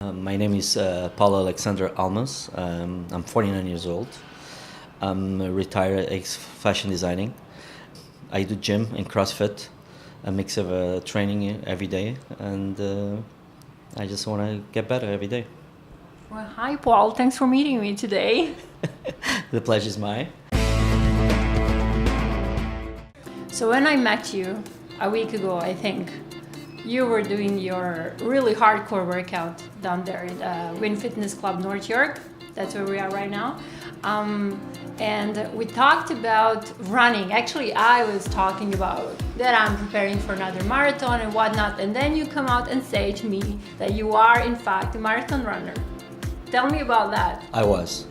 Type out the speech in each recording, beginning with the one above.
My name is Paulo Almas. I'm 49 years old. I'm a retired ex-fashion designing. I do gym and CrossFit, a mix of training every day, and I just want to get better every day. Well, hi, Paul. Thanks for meeting me today. The pleasure is mine. So when I met you a week ago, I think, you were doing your really hardcore workout down there in Wynn Fitness Club, North York. That's where we are right now. And we talked about running. Actually, I was talking about that I'm preparing for another marathon and whatnot. And then you come out and say to me that you are, in fact, a marathon runner. Tell me about that. I was.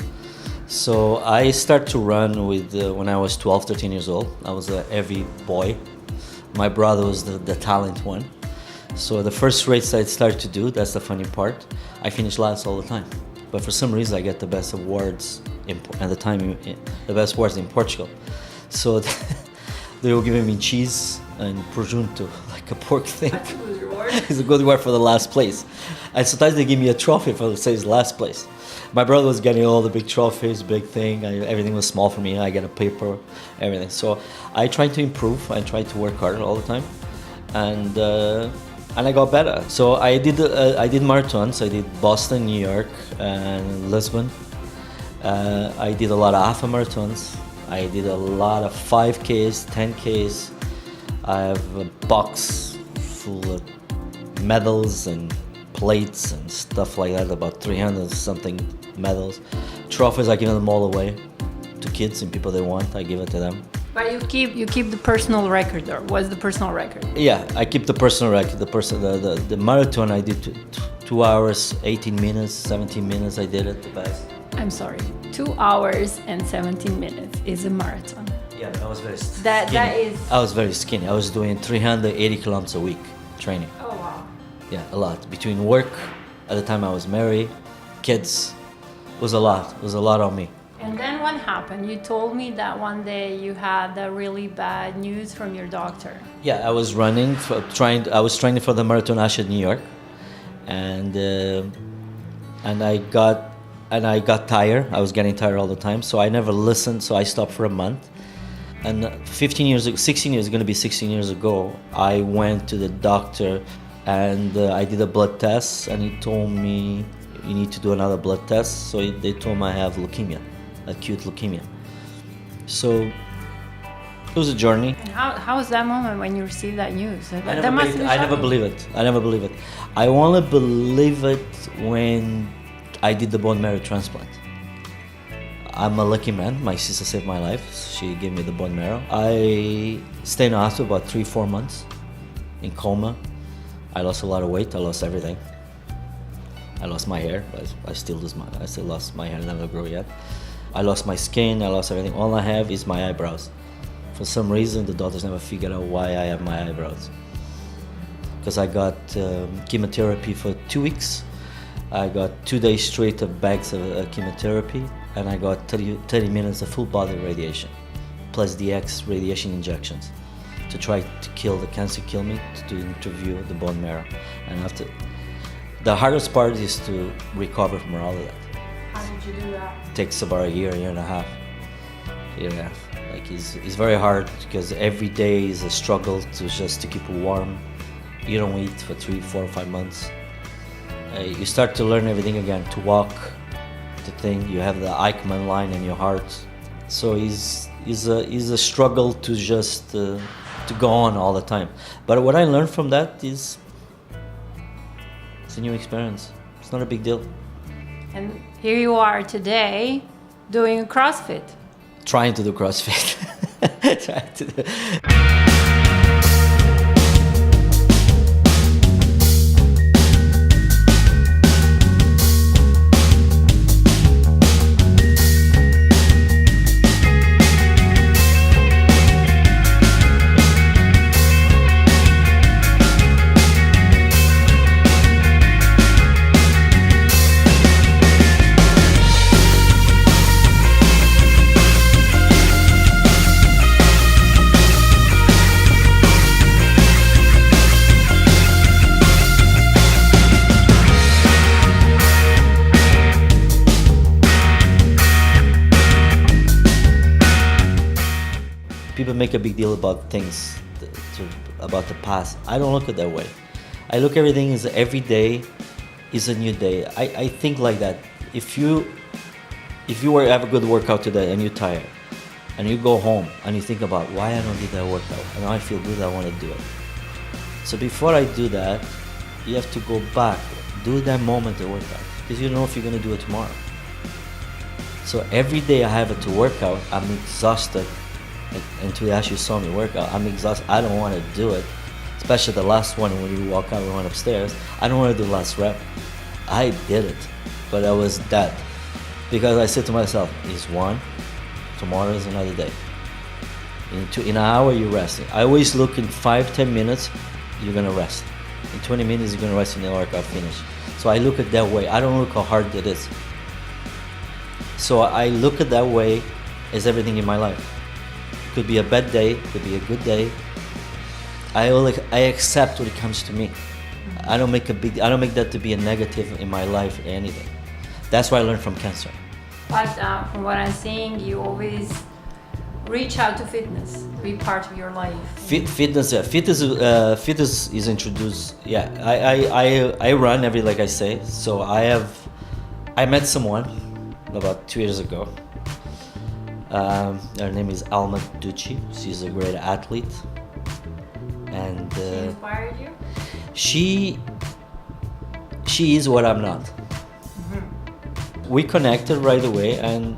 So I started to run when I was 12, 13 years old. I was a heavy boy. My brother was the talent one. So the first race I started to do, that's the funny part, I finished last all the time. But for some reason I get the best awards at the time, the best awards in Portugal. So they were giving me cheese and prosciutto, like a pork thing. That's a good reward. It's a good reward for the last place. And sometimes they give me a trophy for the says last place. My brother was getting all the big trophies, big thing. Everything was small for me. I get a paper, everything. So I tried to improve. I tried to work hard all the time, and I got better. So I did marathons. I did Boston, New York, and Lisbon. I did a lot of half marathons. I did a lot of 5Ks, 10Ks. I have a box full of medals and plates and stuff like that, about 300 something medals. Trophies, I give them all away to kids and people they want. I give it to them. But you keep the personal record, or what's the personal record? Yeah, I keep the personal record. The marathon I did 2 hours, 18 minutes, 17 minutes. I did it the best. I'm sorry, 2 hours and 17 minutes is a marathon. Yeah, I was very skinny. That is. I was very skinny. I was doing 380 kilometers a week training. Oh wow. Yeah, a lot. Between work, at the time I was married, kids, it was a lot. It was a lot on me. And then what happened? You told me that one day you had a really bad news from your doctor. Yeah, I was I was training for the Marathon Ash in New York, and I got tired. I was getting tired all the time, so I never listened. So I stopped for a month. And 16 years ago, I went to the doctor, and I did a blood test, and he told me you need to do another blood test. So they told me I have leukemia. Acute leukemia. So it was a journey. And how was that moment when you received that news? I never believe it. I only believe it when I did the bone marrow transplant. I'm a lucky man. My sister saved my life. She gave me the bone marrow. I stayed in the hospital about 3-4 months in coma. I lost a lot of weight. I lost everything. I lost my hair. I still lost my hair. Never grew yet. I lost my skin, I lost everything. All I have is my eyebrows. For some reason, the doctors never figured out why I have my eyebrows. Because I got chemotherapy for 2 weeks. I got 2 days straight of bags of chemotherapy, and I got 30 minutes of full body radiation, plus DX radiation injections, to try to kill the cancer, to interview the bone marrow. And after, the hardest part is to recover from all of that. How did you do that? It takes about a year and a half. Like it's very hard because every day is a struggle to keep warm. You don't eat for 3, 4, 5 months. You start to learn everything again, to walk, to think. You have the Eichmann line in your heart. So it's a struggle to just to go on all the time. But what I learned from that is it's a new experience. It's not a big deal. And here you are today doing CrossFit. Trying to do CrossFit. Trying to do. make a big deal about things, about the past. I don't look at it that way. I look everything as every day is a new day. I think like that. If you have a good workout today and you're tired, and you go home and you think about why I don't do that workout, and I feel good, I want to do it. So before I do that, you have to go back, do that moment of workout, because you don't know if you're going to do it tomorrow. So every day I have it to work out, I'm exhausted. And today as you saw me work out, I'm exhausted. I don't want to do it, especially the last one when you walk out, we went upstairs. I don't want to do the last rep. I did it, but I was dead. Because I said to myself, it's one, tomorrow is another day. In an hour, you're resting. I always look in 5-10 minutes, you're going to rest. In 20 minutes, you're going to rest in the workout finish. So I look at that way. I don't look how hard it is. So I look at that way as everything in my life. Could be a bad day, could be a good day. I accept what it comes to me. I don't make that to be a negative in my life or anything. That's what I learned from cancer. But from what I'm seeing, you always reach out to fitness, be part of your life. Fitness is introduced. Yeah, I run like I say. So I met someone about 2 years ago. Her name is Alma Ducci. She's a great athlete, and She inspired you? she is what I'm not. We connected right away, and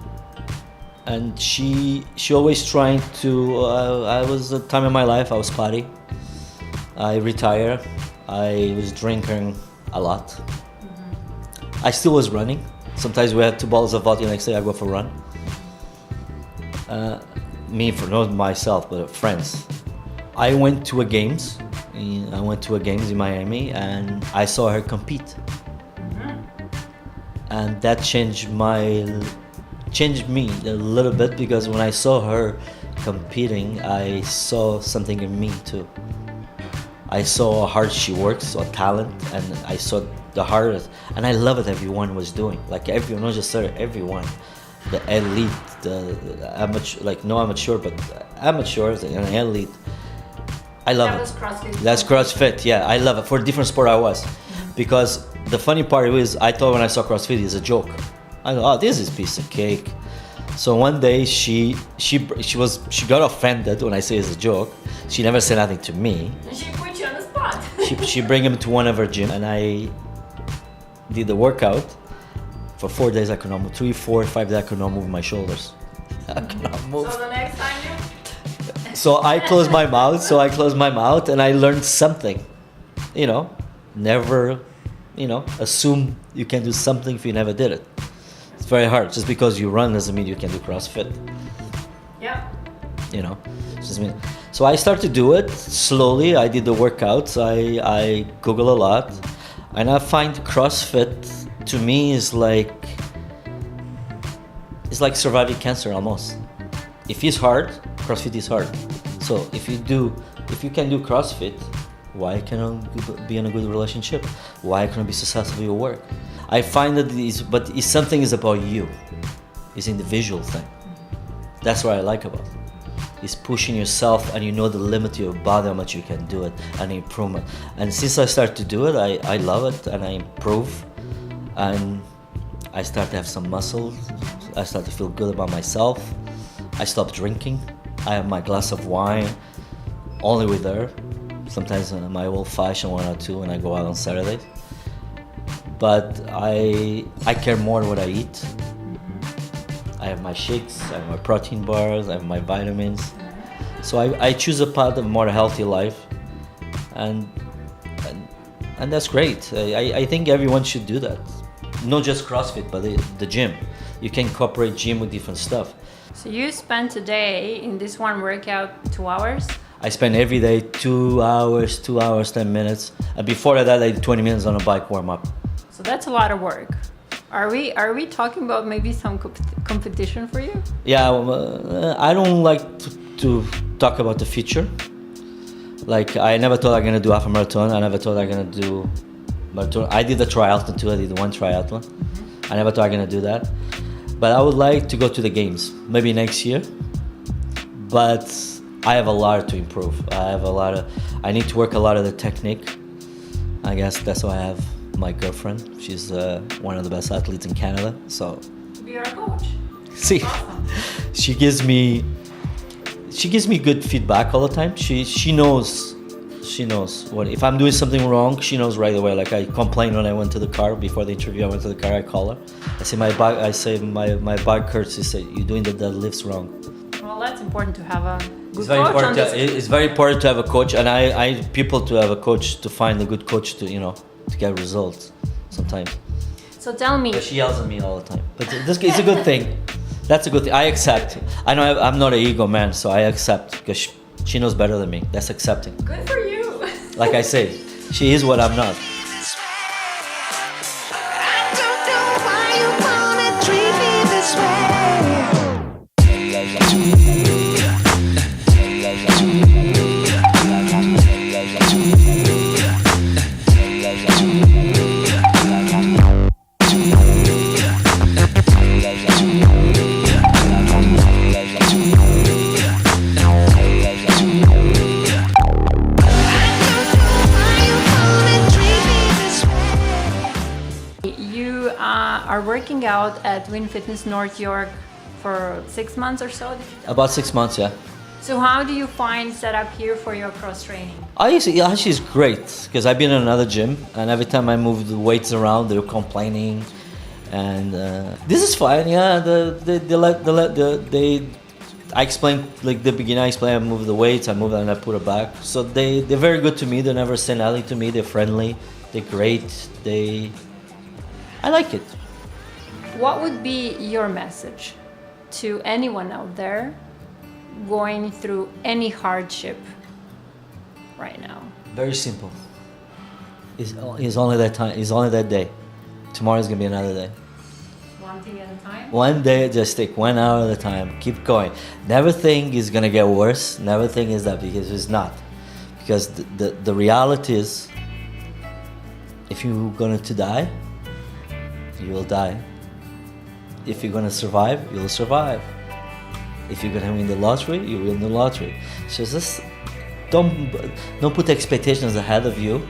she always trying to. I was a time in my life I was party. I retired. I was drinking a lot. I still was running. Sometimes we had 2 bottles of vodka. The next day I go for a run. Not myself, but friends. I went to a games. I went to a games in Miami, and I saw her compete. And that changed me a little bit, because when I saw her competing, I saw something in me too. I saw how hard she works, saw talent, and I saw the hardest. And I love it everyone was doing. Like everyone, not just her, everyone. The elite, the amateur, no amateur, but amateurs and elite. I love it. CrossFit. That's CrossFit, yeah. I love it. For a different sport I was. Because the funny part is, I thought when I saw CrossFit, it's a joke. I thought, oh, this is a piece of cake. So one day she got offended when I say it's a joke. She never said nothing to me. She put you on the spot. she bring him to one of her gym, and I did the workout. For 4 days I could not move. 3, 4, 5 days I could not move my shoulders. I could not move. So the next time So I closed my mouth, and I learned something. Never, assume you can do something if you never did it. It's very hard. Just because you run doesn't mean you can do CrossFit. Yeah. So I started to do it slowly. I did the workouts. I Google a lot, and I find CrossFit to me is like surviving cancer almost. If it's hard, CrossFit is hard. So if you can do CrossFit, why cannot be in a good relationship? Why can't I be successful in your work? I find that something is about you. It's individual thing. That's what I like about it. It's pushing yourself, and you know the limit of your body, how much you can do it, and improvement. And since I started to do it, I love it, and I improve, and I start to have some muscle. I start to feel good about myself. I stopped drinking. I have my glass of wine only with her. Sometimes my old-fashioned 1 or 2 when I go out on Saturdays. But I care more what I eat. I have my shakes, I have my protein bars, I have my vitamins. So I choose a path of more healthy life, and that's great. I think everyone should do that. Not just CrossFit, but the gym. You can incorporate gym with different stuff. So you spent a day in this one workout 2 hours? I spend every day 2 hours, 10 minutes. And before that, I did 20 minutes on a bike warm-up. So that's a lot of work. Are we talking about maybe some competition for you? Yeah, I don't like to talk about the future. Like, I never thought I'm gonna do half a marathon. I never thought I'm gonna do marathon. I did a triathlon too. I did 1 triathlon. I never thought I'm gonna do that. But I would like to go to the games, maybe next year. But I have a lot to improve. I need to work a lot of the technique. I guess that's why I have my girlfriend. She's one of the best athletes in Canada. So Be our coach. see, Awesome. she gives me good feedback all the time. She knows what if I'm doing something wrong. She knows right away. Like I complained when I went to the car before the interview. I went to the car. I call her. I say my back hurts. She said you're doing the deadlifts wrong. Well, that's important to have a good It's very coach important. on this. It's very important to have a coach, and I people to have a coach to find a good coach to to get results. Sometimes. So tell me, But she yells at me all the time. But this it's a good thing. That's a good thing. I accept. I know I'm not an ego man, so I accept because she knows better than me. That's accepting. good for you. Like I say, she is what I'm not. I don't know why you wanna treat me this way. You are working out at Wynn Fitness North York for 6 months or so. Did you tell About me? 6 months, yeah. So how do you find setup here for your cross training? Actually, it's great because I've been in another gym, and every time I move the weights around, they're complaining, and this is fine. Yeah, I explain like the beginner. I explain. I move the weights. I move it and I put it back. So they're very good to me. They never say nothing to me. They're friendly. They're great. I like it. What would be your message to anyone out there going through any hardship right now? Very simple. It's only that time. It's only that day. Tomorrow's gonna be another day. One thing at a time? One day, just take 1 hour at a time. Keep going. Never think it's gonna get worse. Never think is that, because it's not. Because the reality is, if you're going to die, you will die. If you're gonna survive, you'll survive. If you're gonna win the lottery, you win the lottery. So just don't put expectations ahead of you.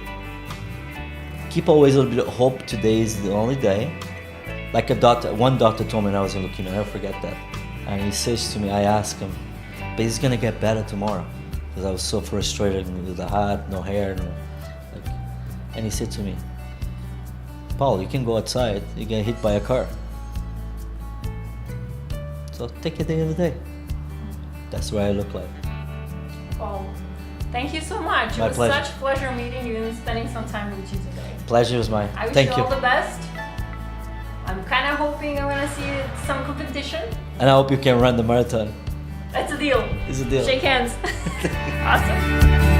Keep always a little bit of hope. Today is the only day. Like one doctor told me when I was in leukemia, I'll never forget that. And he says to me, I asked him, but it's gonna get better tomorrow. Because I was so frustrated with the hat, no hair. And he said to me, Paul, you can go outside, you get hit by a car. So take it day of the day. That's what I look like. Well, thank you so much. My It was pleasure. such a pleasure meeting you and spending some time with you today. Pleasure is mine. I wish Thank you you. all the best. I'm kind of hoping I'm gonna see some competition. And I hope you can run the marathon. That's a deal. It's a deal. Shake hands. Awesome.